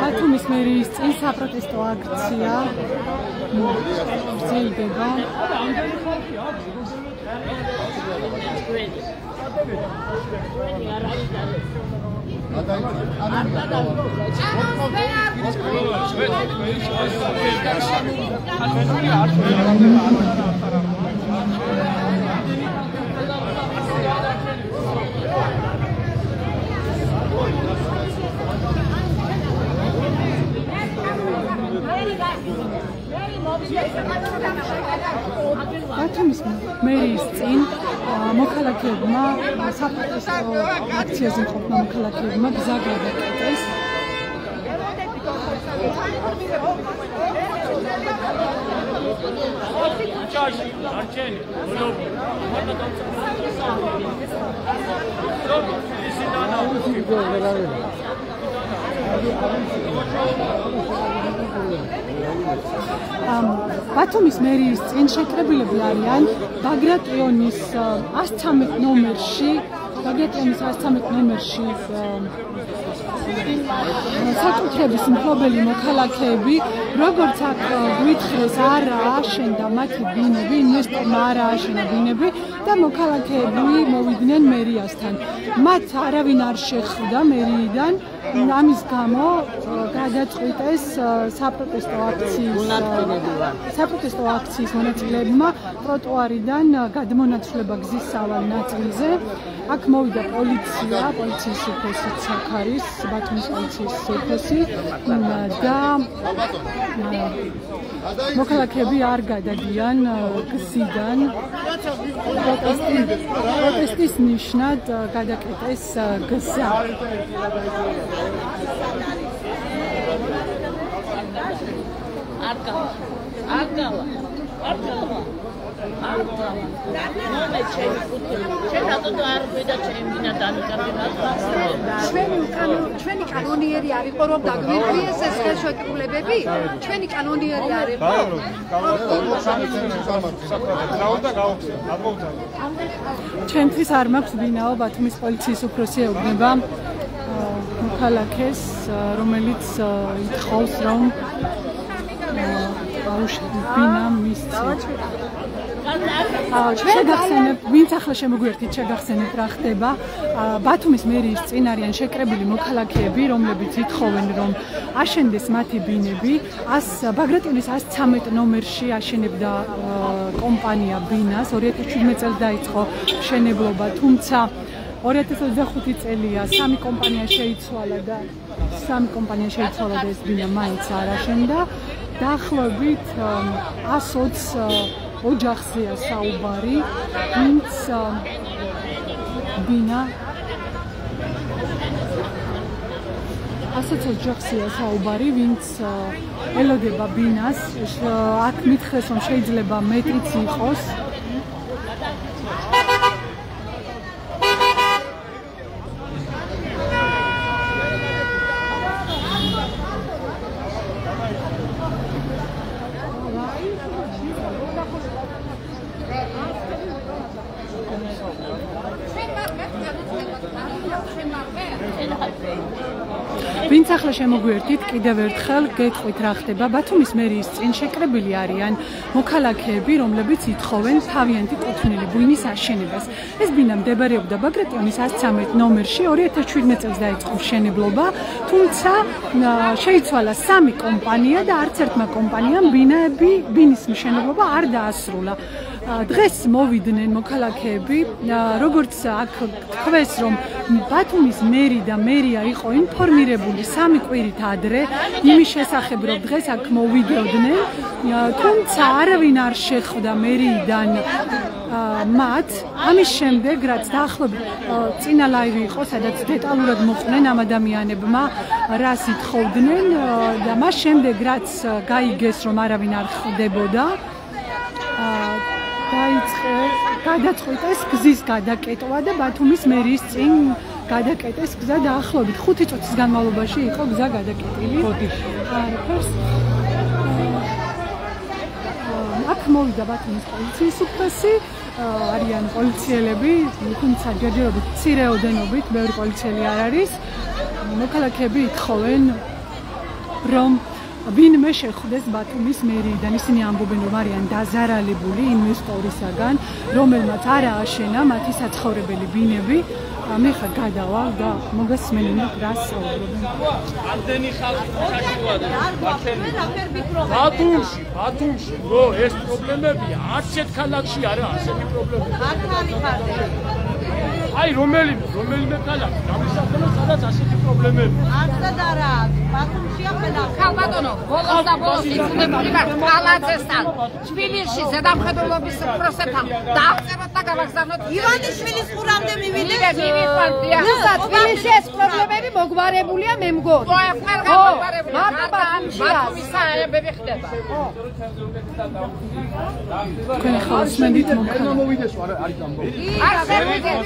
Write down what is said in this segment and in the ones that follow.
ბათუმის მერიის წინ საპროტესტო აქცია გრძელდება. ბათუმის მერიის წინ მოქალაქეებმა საპროტესტო აქციაზე მყოფმა მოქალაქეებმა გზა გადაკეტეს. ბათუმის მერიის წინ შეკრებილები არიან ბაგრატიონის 113 ნომერში საკუთრების მფლობელი მოქალაქეები, როგორც აქ გვითხრეს, არ აშენდა მათი ბინები, ინვესტორმა არ ააშენა ბინები და მოქალაქეები მოვიდნენ მერიასთან. მათ არავინ არ შეხვდა მერიიდან, ამის გამო გადაწყვიტეს საპროტესტო აქციის მონაწილეებმა ტროტუარიდან გადმონაცვლება გზის სავალ ნაწილზე. აქ მოვიდა პოლიციის უფროსიც აქ არის, ბათუმის პოლიციის უფროსი და მოქალაქეები არ გადადიან გზიდან. პროტესტის ნიშნად გადაკეტეს გზა. ჩვენი კანონიერი არ იყო რომ დაგვირგვიეს ეს ხელშეკრულებები, ჩვენი კანონიერი არ იყო. ჩვენთვის არ მაქვს ბინაო, ბათუმის პოლიციის უფროსი ეუბნება მოქალაქეს, რომელიც ითხოვს რომ ბინა მისცეს. ვინც ახლა შემოგვიერთით, შეგახსენებთ რა ხდება. ბათუმის მერიის წინ არიან შეკრებილი მოქალაქეები, რომლებიც ითხოვენ რომ აშენდეს მათი ბინები. ბაგრატიონის 113 ნომერში აშენებდა კომპანია ბინას, 2017 წელს დაიწყო მშენებლობა, თუმცა 2025 წელია სამი კომპანია შეიცვალა და ეს ბინა მაინც არ აშენდა. დაახლოებით 120 ოჯახზეა საუბარი, ვინც ბინა 120 ოჯახზეა საუბარი, ვინც ელოდება ბინას. აქ მითხრეს რომ შეიძლება მეტრიც იყოს. ვინც ახლა შემოგვიერთით, კიდევ ერთხელ გეტყვით რა ხდება. ბათუმის მერიის წინ შეკრებილი არიან მოქალაქეები, რომლებიც ითხოვენ თავიანთი კუთვნილი ბინის აშენებას. ეს ბინა მდებარეობდა ბაგრატიონის 113 ნომერში, 2017 წელს დაიწყო მშენებლობა, თუმცა შეიცვალა სამი კომპანია და არც ერთმა კომპანიამ ბინის მშენებლობა არ დაასრულა. დღეს მოვიდნენ მოქალაქეები, როგორც აქ თქვეს, რომ ბათუმის მერი და მერია იყო ინფორმირებული 3 კვირით ადრე იმის შესახებ, რომ დღეს აქ მოვიდოდნენ, თუმცა არავინ არ შეხვდა მერიიდან მათ. ამის შემდეგ, რაც დაახლოებით წინა ლაივი იყო, სადაც დეტალურად მოყვნენ ამ ადამიანებმა, რას ითხოვდნენ და მას შემდეგ, რაც გაიგეს, რომ არავინ არ ხვდებოდა, დაიწყეს გადაწყვიტეს გზის გადაკეტვა და ბათუმის მერიის წინ გადაკეტეს გზა დაახლოებით 5 წუთის განმავლობაში იყო გზა გადაკეტილი. არაფერს. აქ მოვიდა ბათუმის პოლიციის უფროსი, არიან პოლიციელები, თუმცა ჯერჯერობით მცირეოდენობით, ბევრი პოლიციელი არ არის. მოქალაქეები ითხოვენ, რომ ვინმე შეხვდეს ბათუმის მერიიდან. ისინი ამბობენ, რომ არიან დაზარალებული ინვესტორისაგან, რომელმაც არ ააშენა მათი საცხოვრებელი ბინები. მე ხარ გადავალ და მოგესმენინოთ რა საუბრობენ. ამდენი ხალხი საჭიროა ბათუმში, რო ეს პრობლემებია, არც ერთ ქალაქში არა ასეთი პრობლემები. აი რომელიმე ქალაქი, გამისახულო სადაც ასეთი პრობლემები. არცად არა, ბათუმშია ყველაფერი. ხალბატონო, ბოლოს და ბოლოს იწუნებული ვარ პალაცესთან, თბილისში ზედამხედველობის პროცესთან. დაახწეროთ და გავაგზავნოთ ივანიშვილის ყურამდე მივიდეთ. ისა თბილისში ეს პრობლემები მოგვარებულია მე მგონი. ბათუმისაებები ხდება. თქვენ ხალხმენდით მოვიდეს არის ამბავი. არ შევიდეთ.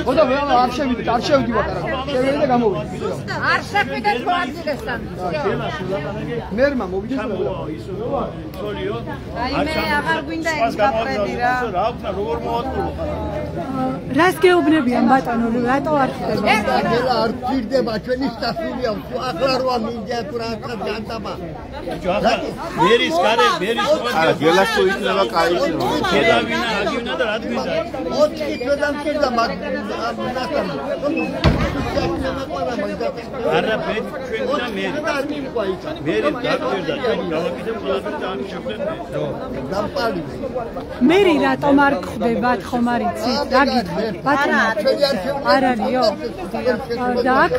ხოდა არ შევიდეთ, არ შევიდივარ არა. შევიდეთ და გამოვიდეთ. არ შევიდეთ ხოანძილესთან. მერმა მოვიდეს და აი მე აღარ გვინდა ეს გაფრედი რა. რა ვქნა როგორ მოვატყურო. რას გეუბნებიან ბატონო, რატო არ ხდება? გელა არ გჭირდება ჩვენი სტაფილია, ახლა როა მინდა თუ რაღაცა განტაბა. მერის კარე, მერის არა, გელას თუ იქნება კაი იქნება. გელავინა, აგივნა და რა თქმა უნდა. 4 წელიდან მჭირდა მაგნატამ. არა, მე ჩვენ და მე. მე დაგჭირდა, გავაკეთებ ყველაფერი და ამის შეხვდეთ მე. დამპალი. მერი რატომ არ გხვდებათ, ხომ არ იცით? რა გითხრათ? ბატონო, არ არისო? და აქ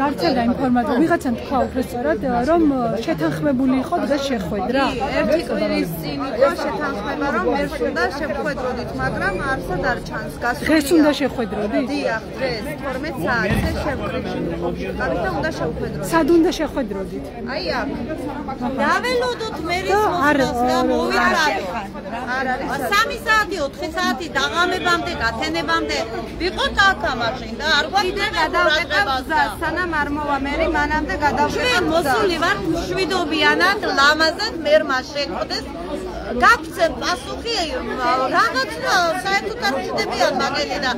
გარჩევა ინფორმაცია, ვიღაცამ თქვა უბრალოდ, რომ შეთანხმებული იყო და შეხვედრა. ერთი კვირის წინ იყო შეთანხმება, რომ მე უნდა შევხვედროდით, მაგრამ არსად არ ჩანს გასული. დღეს უნდა შეხვედროდით? დიახ, დღეს 12 საათზე შევხვდებით და უნდა შევხვედროდით. სად უნდა შეხვედროდით? აი აქ. დაველოდოთ მერის მოსვლას და მოვიდეთ. არ არის. 3 საათი, 4 საათი დაღამებამდე, გათენებამდე ვიყოთ აქ მაშინ და არ გვაქვს გადავყება სანამ არ მოვა მერი, მანამდე გადავყება. ჩვენ მოსული ვართ მშვიდობიანად, ლამაზად მერმა შეხვდეს. გაგცემ პასუხი რაღაც საერთოდ არ ჭირდებიან მაგელი და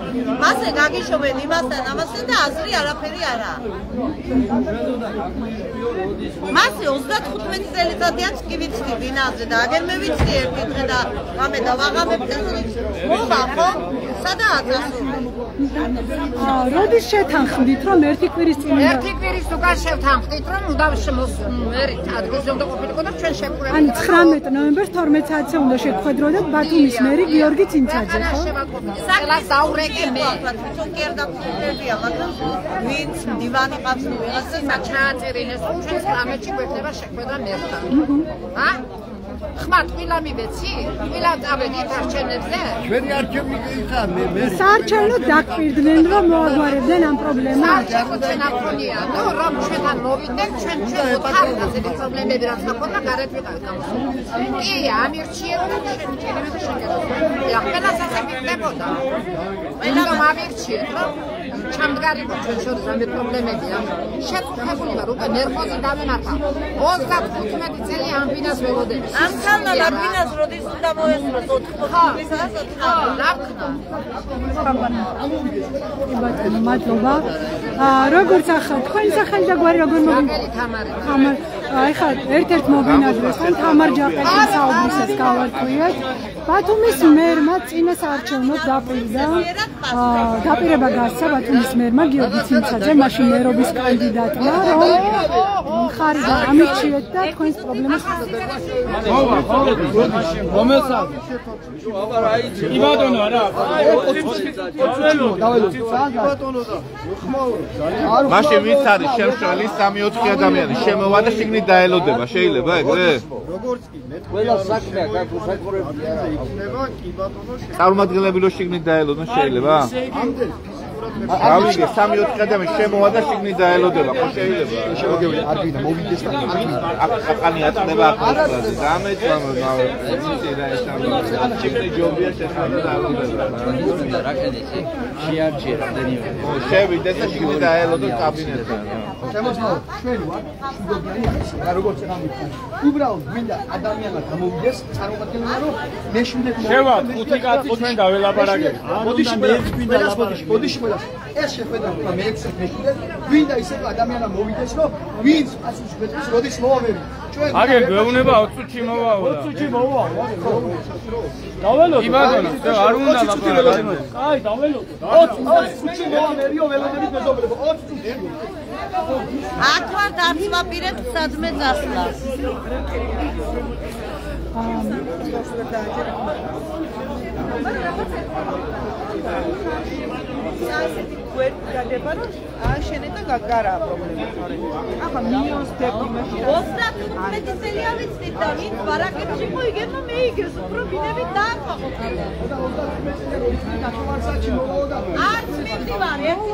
მასე გაგიშობენ იმასთან ამასთან და აზრი არაფერი არა. მასე 35 წელიწადიან კი ვიცი ვინაზე და აგერ მე ვიცი ერთი დღე და გამე და ვაღამებ და მოვა ხო? სადაა დასული? როდის შეთანხმდით რომ ერთი კვირის წინ ერთი კვირის უკან შევთანხმდით რომ უნდა მერით ადგილზე უნდა ყოფილიყო და ჩვენ შევკრებით. ანუ 19 ნოემბერს 12 საათზე უნდა შეხვედროდეთ ბათუმის მერი გიორგი ცინცაძე, ხო? საკლას დაურეკე მე. თვითონ კი არ დაგხვდებია, მაგრამ ვინც დივანი ყავს ვიღაცა ჩააწერინეს ჩვენს კამერში გვექნება შეხვედრა მერთან. ა? ხმა ტყილა მივეცი? ტყილა წავედით არჩევნებზე? ჩვენი არჩევნები იქა მე. საარჩევნო დაკვირდნენ რომ მოაგვარებდნენ ამ პრობლემას. ჩვენ აქონია, ნუ რომ ჩვენთან მოვიდნენ, ჩვენ მოთხოვნა ზედი პრობლემები რაც აქვს გარეთ ვიყავით გამოსული. კი, ამირჩიებდა ჩვენ ჩემები შეგეძლო. ყველას ასე მიყდებოდა. ყველა მამირჩიეთ, რომ ჩამდგარიყო ჩვენ შორის ამ პრობლემებია. შეგხვებული ვარ უკვე ნერვოზი დამემართა. 35 წელი ამ ბინას ველოდები. ამ ქალმა ბინას როდის უნდა მოესწროს 4 საათს? რა ვქნა? ბატონო, მადლობა. როგორც ახლა თქვენი სახელი და გვარი როგორ მაგელი თამარი. აი ხა ერთ-ერთ მოგინაზრეს ან თამარ ჯაყელის საუბრისას გავარკვიეთ. ბათუმის მერმა წინა საარჩევნოდ დაპირება გასცა ბათუმის მერმა გიორგი ცინცაძე, მაშინ მერობის კანდიდატმა, რომ მხარი ამირჩიეთ და თქვენს პრობლემას რომელსაც იბატონო არა მაშინ ვინც არის შემშალი 3-4 ადამიანი შემოვა და შიგნით დაელოდება, შეიძლება ეგრე? როგორც კი მე ყველა საქმეა გაგუსაკურებია. იქნება კი ბატონო წარმომადგენლები რო შიგნით დაელოდონ შეიძლება? ამდენ გავიგე 3-4 ადამიანი შემოვა და შიგნით დაელოდება, ხო შეიძლება? შემოგევიდა არ გინდა მოვიდეს და აკანი აწდება აკროკლაზე. დამეწვა იცი რა ეს ამ შიგნით ჯობია შეხვდა დაელოდება. რა კედეში შეარჩიე რამდენიმე. შევიდეს და შიგნით დაელოდო კაბინეტთან. შემოსმო ჩვენი ვარ მშვიდობიანი რა როგორც ამიტომ უბრალოდ გვინდა ადამიანმა გამოვიდეს წარმოადგენლობა რომ მეშვიდე შევა 5 კაცი ჩვენ დაველაპარაკეთ ბოდიში გვინდა ბოდიში ყველა ეს შეხედა მე-6 მეშვიდე გვინდა ისე ადამიანმა მოვიდეს რომ ვინც ასუს მეტყვის როდის მოვავერი ჩვენ აგერ გვეუბნება 20 წუთში მოვაო 20 წუთში მოვაო დაველოდო იბადონა არ უნდა ლაპარაკი აი დაველოდო 20 წუთში მოვავერიო ველოდებით მეზობლებო 20 წუთში აქ ვარ დაცვაპირებ სადმე წასვლას. ასეთი გვერდი გადება რომ აშენე და გაგარა პრობლემა თორე. ახლა მინუს დეპრიმაში 35 წელი ავიცდით და ვინ ბარაკებში მოიგებმა მეიგებს უფრო ბინებით დააყვაყო. არც მივდივარ ერთი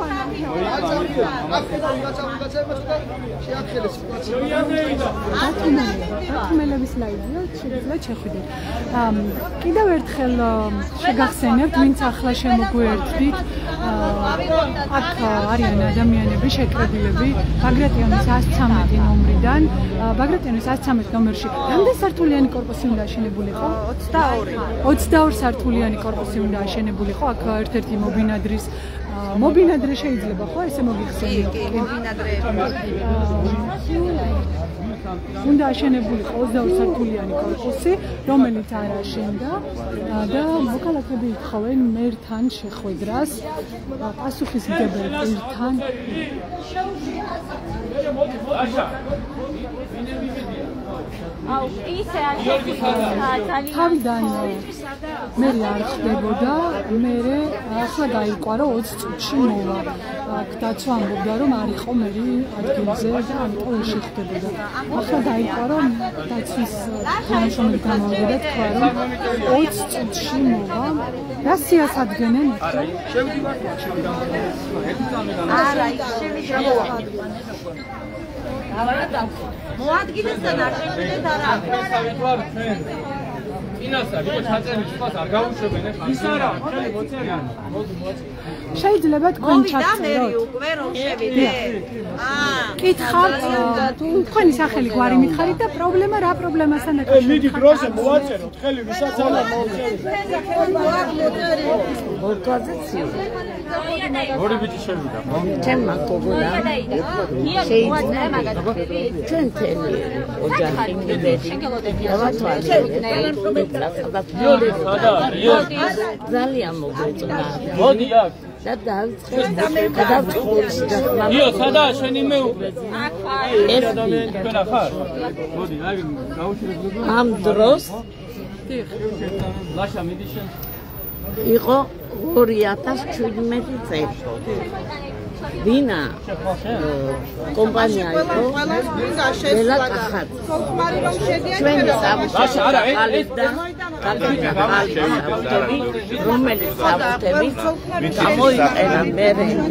ბათუმელების ლაივია, შეიძლება შეხვიდეთ. კიდევ ერთხელ შეგახსენებთ, ვინც ახლა შემოგვერთდით. აქ არიან ადამიანები შეკრებილები ბაგრატიონის 113 ნომრიდან. ბაგრატიონის 113 ნომერში რამდენი სართულიანი კორპუსი უნდა აშენებულიყო? 22 სართულიანი კორპუსი უნდა აშენებულიყო. აქ ერთ-ერთი მობინადრე შეიძლება ხო ესე მოგიხსენოთ? კი, მობინადრე. უნდა აშენებულიყო 22 სართულიანი კორპუსი, რომელიც არ აშენდა და მოქალაქეები ითხოვენ მერთან შეხვედრას, პასუხისმგებელ პირთან. აუ, ისე არ შეგვიძლია თავიდან მე არ ხდებოდა, მე ახლა გაიყვა რომ 20 წუთში მოვა. აქ დაცვა ამბობდა რომ არ იყო მე ადგილზე და ამიტომ შეხდებოდა. ახლა გაიყვა რომ დაცვის თანამშრომელი გამოვიდა თქვა რომ 20 წუთში მოვა. რა სიას ადგენენ? არა, მოადგილესთან არ შეგვიძლია არა. ინასა, ვიყო ჩაწერილი სხვას არ გაუშვებენ ახლა. ის არა, ხელი მოწერიან. შეიძლება თქვენ ჩაგწეროთ. უკვე რომ შევიდეთ. კითხავთ, თქვენი სახელი გვარი მითხარით და პრობლემა რა პრობლემასთან აკავშირებს? მიდი დროზე მოვაწეროთ, ხელი ვისაც არა მოვაწეროთ. ორი ბიჭი შევიდა, ხო? ჩემმა გოგონა შეიძლება ჩვენ თელი ოჯახი მივედი ძალიან მოგვეწონა მოდი აქ და დავწყე იო სადაა შენი მეუღლე ეს ადამიანი თქვენ ახარ მოდი აი გაუშვებთ ამ დროს ლაშა მიდი შენ იყო 2017 წელი ვინა კომპანია იყო ყველა კახად ჩვენი საბუთები არა ეს რომელიც საბუთები გამოიყენა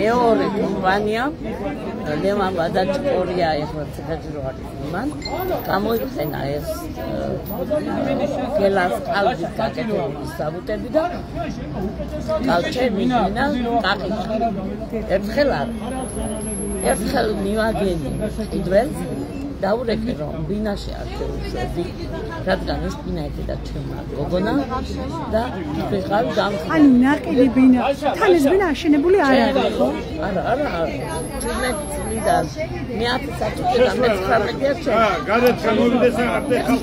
მეორე კომპანია ლევან ვადაჭკორია ეხლა ციხეში რო არის იმან გამოიყენა ეს გელას ყალბის გაკეთების საბუთები და კალჩები ვინა კახი ერთხელ მივაგენი კიდველს დაურეკე რომ ბინაში არ შევშვები რადგან ეს ბინა ეკიდა ჩემმა გოგონა და ვიღარ დამხმარე ანუ ნაყიდი ბინა თან ეს ბინა აშენებული არ არის ხო? არა წლიდან მე 10 საათიდან მე-19-ია ჩემ გადაჭრა მოვიდეს აპტეკაში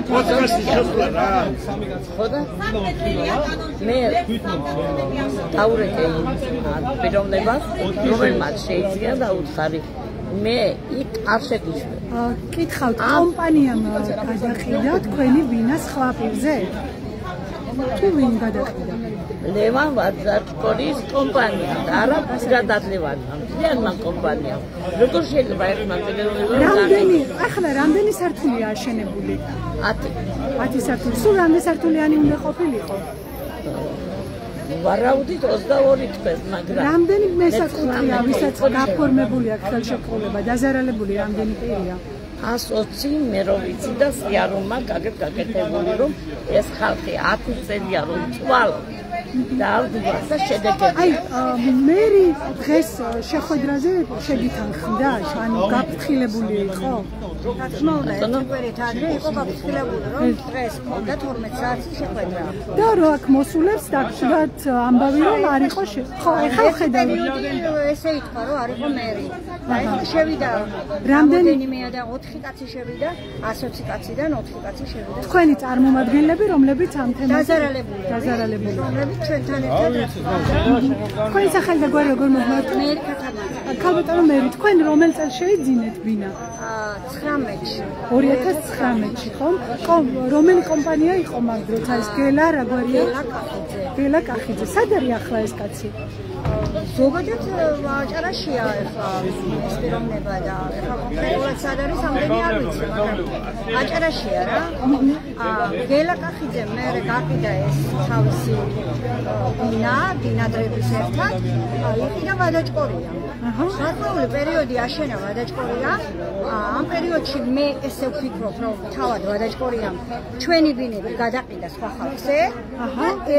პოდკასტი შესვლა რა ხოდა მე დაურეკე პიროვნებას რომელმაც შეიძლია დაუთხარი მე იქ არ შეგიშვებ. კითხავთ, კომპანიამ გადაყიდა თქვენი ბინა სხვა პირზე? თუ ვინ გადაყიდა? ლევან ვადაჭკორის კომპანია და არა გადადლევანი. ძიანმა კომპანიამ. როგორ შეიძლება ერთმა რამდენი სართულია აშენებული? 10. 10 სართული. სულ რამდენი სართულიანი უნდა ყოფილიყო? ვარაუდით 22 თვეს, მაგრამ რამდენი მესაკუთრეა, ვისაც გაფორმებული აქვს ხელშეკრულება, დაზარალებული რამდენი პირია? 120 მე რო ვიცი და სიარომა გაკეთებული რომ ეს ხალხი 10 წელია რომ წვალ და აღდგა შედეგები. აი, მერი დღეს შეხვედრაზე შეგითანხმდა, ანუ გაფრთხილებული იყო? რა თქმა უნდა, ერთგვარით ადრე იყო გაფრთხილებული, რომ დღეს და 12 საათი შეხვედრა. და რო აქ მოსულებს დაგხვდათ ამბავი რომ არ იყო ხო, ეხლა ხედავთ. ესე ითქვა რომ არ იყო მერი. აი, შევიდა რამდენიმე და 4 კაცი შევიდა, 120 კაციდან 4 კაცი შევიდა. თქვენი წარმომადგენლები, რომლებიც ამ თემაზე დაზარალებული. რომლებიც ჩვენთან ერთად თქვენი სახელი და გვარი როგორ მოგმართ? მერი ქათამაძე. ქალბატონო მერი, თქვენ რომელ წელს შეიძინეთ ბინა? 19-ში. 2019-ში, ხო? რომელი კომპანია იყო მაგ დროს? ეს გელა რა გვარია? გელა კახიძე. სად არის ახლა ეს კაცი? ზოგადად აჭარაშია ახლა ეს პიროვნება და ახლა კონკრეტულად სად არის ამდენი არ ვიცი, მაგრამ აჭარაშია რა. გელა კახიძე მერე გაყიდა ეს თავისი ბინადრების ერთად, იყიდა ვადაჭკორია. გარკვეული პერიოდი აშენა ვადაჭკორია. ამ პერიოდში მე ესე ვფიქრობ, რომ თავად ვადაჭკორიამ ჩვენი ბინები გადაყიდა სხვა ხალხზე.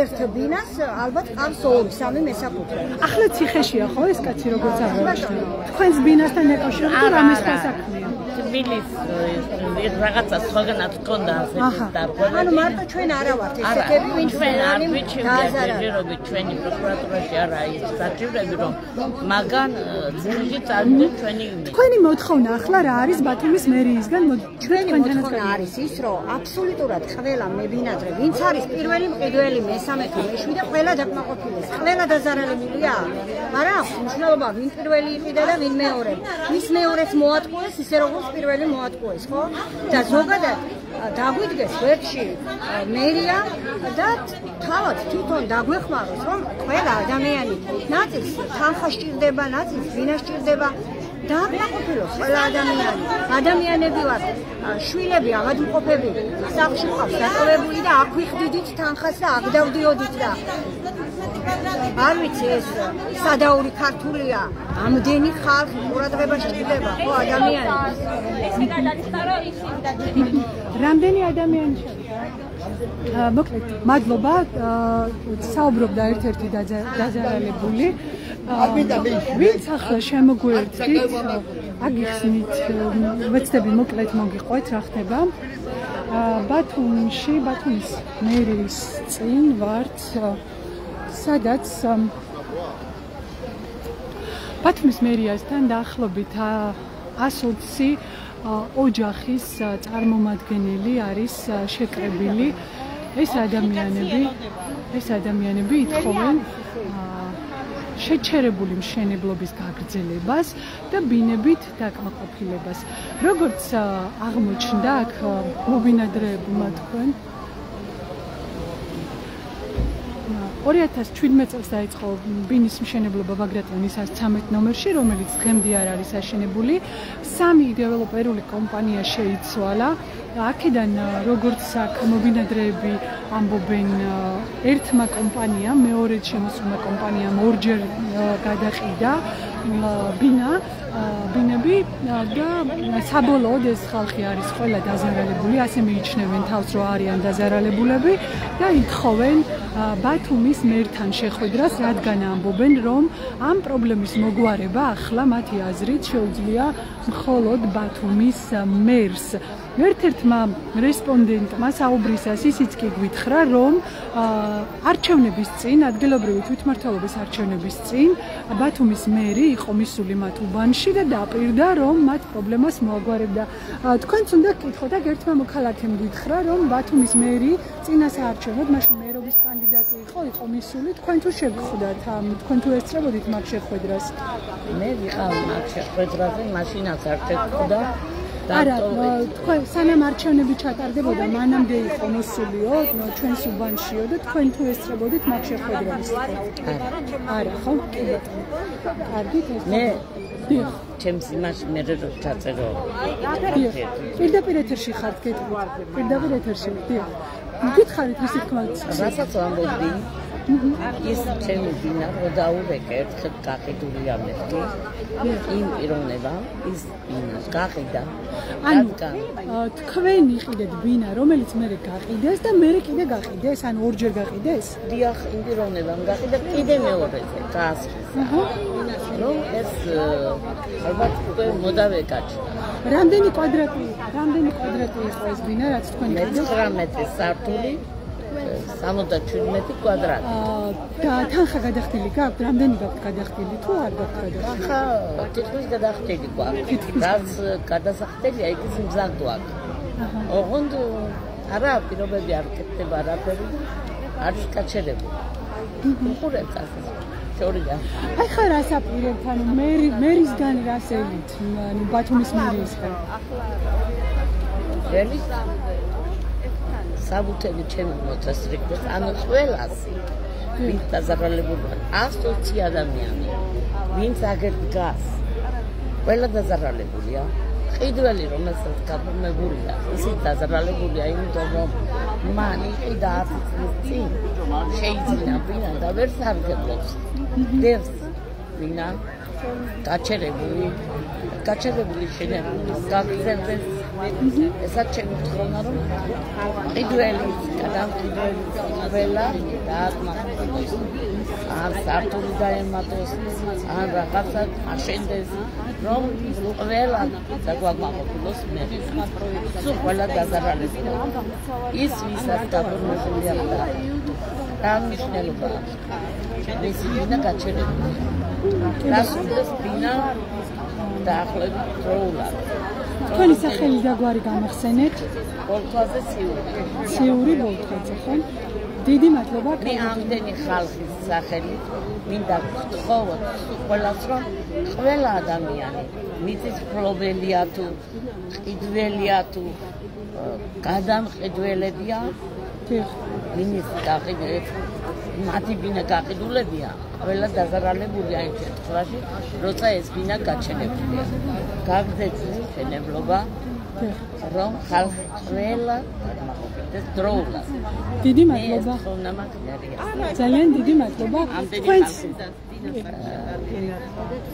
ერთ ბინას ალბათ ყავს 2-3 მესაკუთრე. ახლა ციხეშია ხო ეს კაცი როგორც აღნიშნეთ? თქვენს ბინასთან ეკავშირებით რამე სხვა საქმეა? თბილისის რაღაცა სხვაგანაც ჰქონდა ასეთი დარგვა. ანუ მარტო ჩვენ არა ვართ ესეთები, ვინც არ ვიცი, ჩვენი პროკურატურაში არა ის საჭიროები რომ მაგან ძილში წავიდე ჩვენი თქვენი მოთხოვნა ახლა რა არის ბათუმის მერიისგან? ჩვენი მოთხოვნა არის ის, რომ აბსოლუტურად ყველა მებინადრე, ვინც არის პირველი, მყიდველი, მესამე თუ მეშვიდე, ყველა დაკმაყოფილეს. ყველა დაზარალებელია. არა, მნიშვნელობა ვინ პირველი იყიდა და ვინ მეორე. ვის მეორეც მოატყუეს ისე როგორც პირველი მოატყუეს, ხო? და ზოგადად დაგვიდგეს ვერტში მერია და თავად თვითონ დაგვეხმაროს, რომ ყველა ადამიანი ნაწილს თანხა სჭირდება, ნაწილს ბინა სჭირდება. დააკმაყოფილოს ყველა ადამიანი. ადამიანები ვართ, შვილები ავადმყოფები, სახლში ყავს დატოვებული და აქ ვიხდიდით თანხას და აქ დავდიოდით და არ ვიცი ეს სადაური ქართულია, ამდენი ხალხი ყურადღება სჭირდება, ხო ადამიანი. რამდენი ადამიანი მოკლედ, მადლობა, საუბრობდა ერთ-ერთი დაზარალებული. ვინც ახლა შემოგვერთდით, აგიხსნით, ვეცდები მოკლედ მოგიყვეთ რა ხდება. ბათუმში, ბათუმის მერის წინ ვართ, სადაც ბათუმის მერიასთან დაახლოებით 120 ოჯახის წარმომადგენელი არის შეკრებილი. ეს ადამიანები ითხოვენ შეჩერებული მშენებლობის გაგრძელებას და ბინებით დაკმაყოფილებას. როგორც აღმოჩნდა აქ მობინადრეებმა თქვენ 2017 წელს დაიწყო ბინის მშენებლობა ბაგრატიონის 113 ნომერში, რომელიც დღემდე არ არის აშენებული. 3 დეველოპერული კომპანია შეიცვალა. აქედან როგორც აქ მობინადრეები ამბობენ, ერთმა კომპანიამ, მეორედ შემოსულმა კომპანიამ ორჯერ გადაყიდა ბინები და საბოლოოდ ეს ხალხი არის ყველა დაზარალებული, ასე მიიჩნევენ თავს, რომ არიან დაზარალებულები და ითხოვენ ბათუმის მერთან შეხვედრას, რადგან ამბობენ, რომ ამ პრობლემის მოგვარება ახლა მათი აზრით შეუძლია მხოლოდ ბათუმის მერს. ერთ-ერთმა რესპონდენტმა საუბრისას ისიც კი გვითხრა, რომ არჩევნების წინ, ადგილობრივი თვითმმართველობის არჩევნების წინ, ბათუმის მერი იყო მისული მათ უბანში და დაპირდა, რომ მათ პრობლემას მოაგვარებდა. თქვენც უნდა გკითხოთ, აქ ერთმა მოქალაქემ გითხრა, რომ ბათუმის მერი წინა საარჩევნოდ, მაშინ მერობის კანდიდატი იყო მისული, თქვენ თუ შეგხვდათ, თქვენ თუ ესწრებოდით მაგ შეხვედრას? მე ვიყავ მაგ შეხვედრაზე, მაშინაც არ შეგხვდა. არა, თქვენ სანამ არჩევნები ჩატარდებოდა, მანამდე იყო მოსულიო, ჩვენს უბანშიო და თქვენ თუ ესწრებოდით მაგ შეხვედრას? არა, ხო? კარგით ეს. მე ჩემს იმაში მე რო ჩაწერო. პირდაპირ ეთერში ხართ, გეტყვით. პირდაპირ ეთერში, დიახ. გითხარით, ვისი თქმა. რასაც ვამბობდი, ის ჩემი ბინა რო დაურეკე ერთხელ გაყიდულია მეთქი იმ პიროვნებამ ის ბინა გაყიდა ანუ თქვენი იყიდეთ ბინა რომელიც მე გაყიდეს და მე კიდე გაყიდეს ანუ ორჯერ გაყიდეს დიახ იმ პიროვნებამ გაყიდა კიდე მეორეზე გაასხეს რომ ეს ალბათ უკვე მოდავე გაჩნდა რამდენი კვადრატი იყო ეს ბინა რაც თქვენ გიყიდეთ 19 სართული 77 კვადრატი. და თანხა გადახდილი გაქვთ? რამდენი გაქვთ გადახდილი თუ არ გაქვთ გადახდილი? თანხა თითქმის გადახდილი გვაქვს. რაც გადასახდელია, იქ მზად გვაქვს. ოღონდ არა პირობები არ კეთდება არაფერი, არის გაჩერებული. უყურებთ ასე. შორია. აი ხა რას აპირებთ? ანუ მერისგან რას ელით? ანუ ბათუმის მერისგან. რელის საბუთები ჩემი მოწესრიგდეს, ანუ ყველას ვინც დაზარალებულია 120 ადამიანი, ვინც აგერ დგას, ყველა დაზარალებულია. ყიდველი რომელსაც გაბრუნებულია, ისიც დაზარალებულია, იმიტომ რომ მან იყიდა 10 წლის წინ შეიძინა ბინა და ვერ სარგებლობს. დევს ბინა გაჩერებული შენებული გაგზელდეს ესაც ჩემი თხოვნა რომ ყიდველი გადამყიდველი ყველა დააკმაყოფილოს ან სართული დაემატოს ან რაღაცა აშენდეს რომ ყველა დაგვაკმაყოფილოს მე სულ ყველა დაზარალებული ის ვისაც დაბრუნებულია და მნიშვნელობა მისი ბინა გაჩერებული რასულდეს ბინა დაახლოებით დროულად თქვენი სახელი და გვარი გამახსენეთ ბოლქვაზე ციური ბოლქვაზე ხო დიდი მადლობა მე ამდენი ხალხის სახელით მინდა გთხოვოთ ყველას რომ ყველა ადამიანი მიწის მფლობელია თუ ყიდველია თუ გადამყიდველებია მინის გაყიდველი მათი ბინა გაყიდულებია ყველა დაზარალებულია იმ შემთხვევაში როცა ეს ბინა გაჩენებულია გაგზეთ შენებლობა რომ ხალხი ყველა ეს დროულად დიდი მადლობა ძალიან დიდი მადლობა თქვენს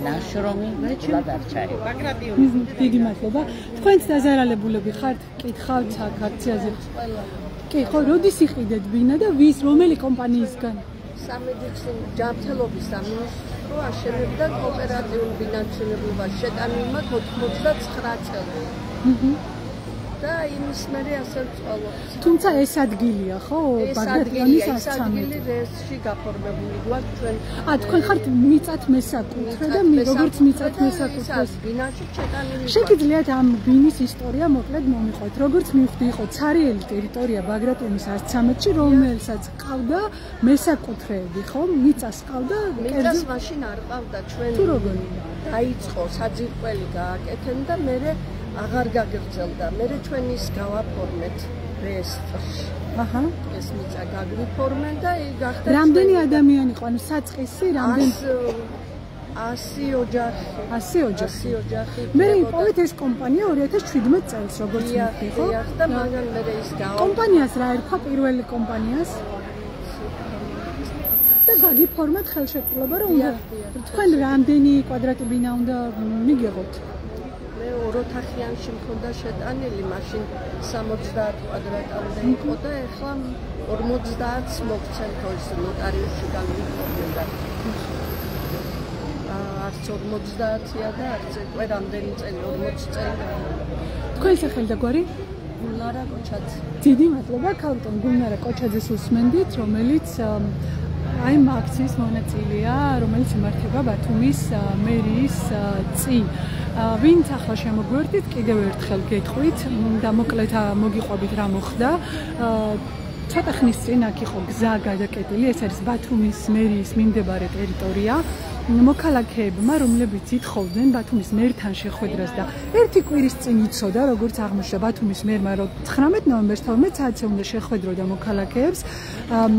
ნაშრომი გადარჩაება დიდი მადლობა თქვენს დაზარალებულები ხართ კითხავთ აქ აქციაზე კი ხო როდის იყიდეთ ბინა და ვის რომელი კომპანიისგან სამედიცინო ჯანმრთელობის სამინისტრო აშენებდა კოოპერატიულ ბინანჩენებლობას შეტანილმა 99 წელი. და იმის მერე ასე ვწვალობთ. თუმცა ეს ადგილია ხო? ბაგრატიონის 13. ეს ადგილი რესში გაფორმებული გვაქვს ჩვენ. თქვენ ხართ მიწათ მესაკუთრე და როგორც მიწათ მესაკუთრეს ბინაში შეტანილი. შეგიძლიათ ამ ბინის ისტორია მოკლედ მომიყვეთ. როგორც მივხვდი იყო ცარიელი ტერიტორია ბაგრატიონის 13-ში, რომელსაც ყავდა მესაკუთრეები, ხო? მიწას ყავდა. მიწას მაშინ არ ყავდა ჩვენ. თუ როგორი? დაიწყო საძირკველი გააკეთენ და მერე აღარ გაგრძელდა. მერე ჩვენ ის გავაფორმეთ რეესტრში. აჰა. ეს მიწა გაგვიფორმენ და გახდა რამდენი ადამიანი იყო? ანუ საწყისი რამდენი 100 ოჯახი. 100 ოჯახი. მე იპოვეთ ეს კომპანია 2017 წელს, როგორც მივხვდი, ხო? და მაგან მერე ის კომპანიას რა ერქვა პირველი კომპანიას? და გაგიფორმეთ ხელშეკრულება რომ თქვენ რამდენი კვადრატი ბინა უნდა მიგიღოთ? მე ოროთახიანში მქონდა შეტანილი, მაშინ 70 კვადრატამდე იყო და ეხლა 50-ს მოგცემ თოს ნოტარიუსში გამიფორმდა. არც 50-ია და არც უკვე რამდენი წელი 40 წელი. თქვენი სახელი და გვარი? გულნარა კოჩაძე. დიდი მადლობა ქალბატონ გულნარა კოჩაძეს უსმენდით, რომელიც აი აქციის მონაწილეა, რომელიც იმართება ბათუმის მერიის წინ. ვინც ახლა შემოგვერდით, კიდევ ერთხელ გეტყვით და მოკლედ მოგიყვებით რა მოხდა. ცოტა ხნის წინ აქ იყო გზა გადაკეტილი, ეს არის ბათუმის მერიის მიმდებარე ტერიტორია. მოქალაქეებმა, რომლებიც ითხოვდნენ ბათუმის მერთან შეხვედრას და ერთი კვირის წინ იცოდა, როგორც აღმოჩნდა ბათუმის მერმა, რომ 19 ნოემბერს 12 საათზე უნდა შეხვედროდა მოქალაქეებს,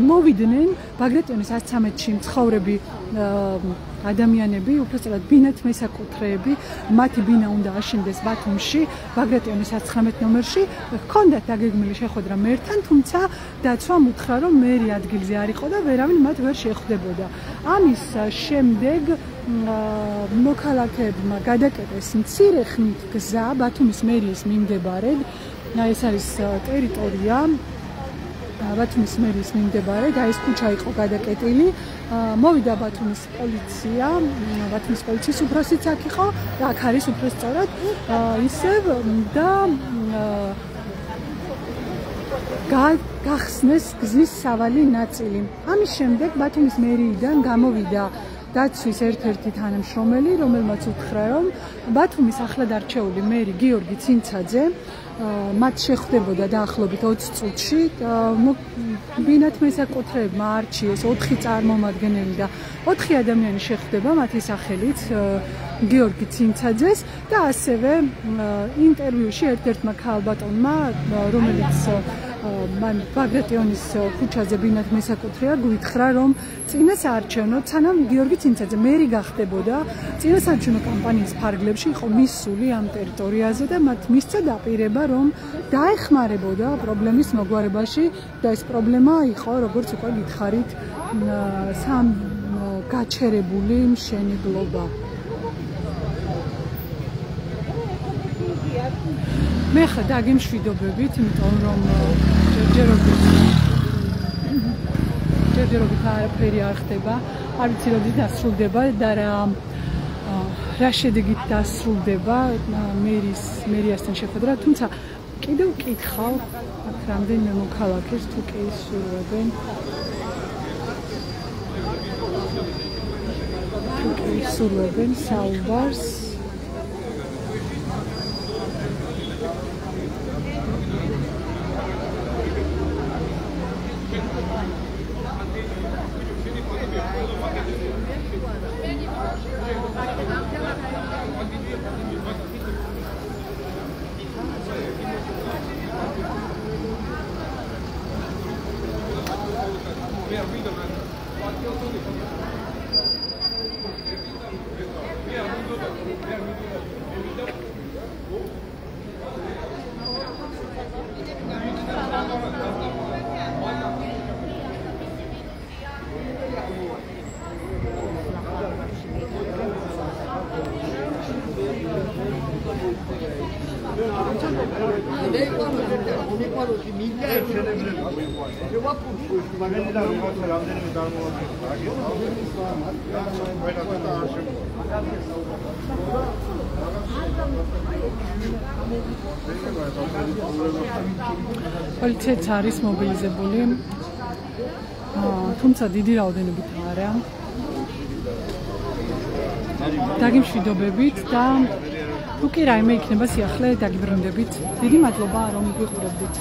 მოვიდნენ ბაგრატიონის 113-ში მცხოვრები ადამიანები, უბრალოდ ბინათ მესაკუთრეები, მათი ბინა უნდა აშენდეს ბათუმში, ბაგრატიონის 19 ნომერში, ჰქონდათ დაგეგმილი შეხვედრა მერთან, თუმცა დაცვამ უთხრა, რომ მერი ადგილზე არ იყო და ვერავინ მათ ვერ შეხვდებოდა. ამის შემდეგ მოქალაქეებმა გადაკეტეს მცირე ხნით გზა ბათუმის მერიის მიმდებარედ, ეს არის ტერიტორია ბათუმის მერიის მიმდებარედ, ეს ქუჩა იყო გადაკეტილი. მოვიდა ბათუმის პოლიცია, ბათუმის პოლიციის უფროსიც აქ იყო და აქ არის უფრო სწორად ისევ და გახსნეს გზის სავალი ნაწილი. ამის შემდეგ ბათუმის მერიიდან გამოვიდა დაცვის ერთ-ერთი თანამშრომელი, რომელმაც უთხრა, რომ ბათუმის ახლად არჩეული მერი გიორგი ცინცაძე მათ შეხვდებოდა დაახლოებით 20 წუთში. ბინათ მესაკუთრეებმა არჩიეს 4 წარმომადგენელი და 4 ადამიანი შეხვდება მათი სახელით გიორგი ცინცაძეს და ასევე ინტერვიუში ერთ-ერთმა ქალბატონმა, რომელიც მან ბაგრატიონის ქუჩაზე ბინათ მესაკუთრეა, გვითხრა, რომ წინასაარჩევნო სანამ გიორგი ცინცაძე მერი გახდებოდა, წინასაარჩევნო კამპანიის ფარგლებში იყო მისული ამ ტერიტორიაზე და მათ მისცა დაპირება, რომ დაეხმარებოდა პრობლემის მოგვარებაში და ეს პრობლემა იყო, როგორც უკვე გითხარით, გაჩერებული მშენებლობა. მე ხა დაგემშვიდობებით, იმიტომ რომ ჯერჯერობით არაფერი არ ხდება, არ ვიცი როდის დასრულდება და რა შედეგით დასრულდება მერიასთან შეხვედრა, თუმცა კიდევ ვკითხავ აქ რამდენიმე მოქალაქეს თუ კი ისურვებენ საუბარს. პოლიციაც არის მობილიზებული, თუმცა დიდი რაოდენობით არა. დაგიმშვიდობებით და თუ კი რაიმე იქნება სიახლე, დაგიბრუნდებით. დიდი მადლობა რომ გვიყურებდით.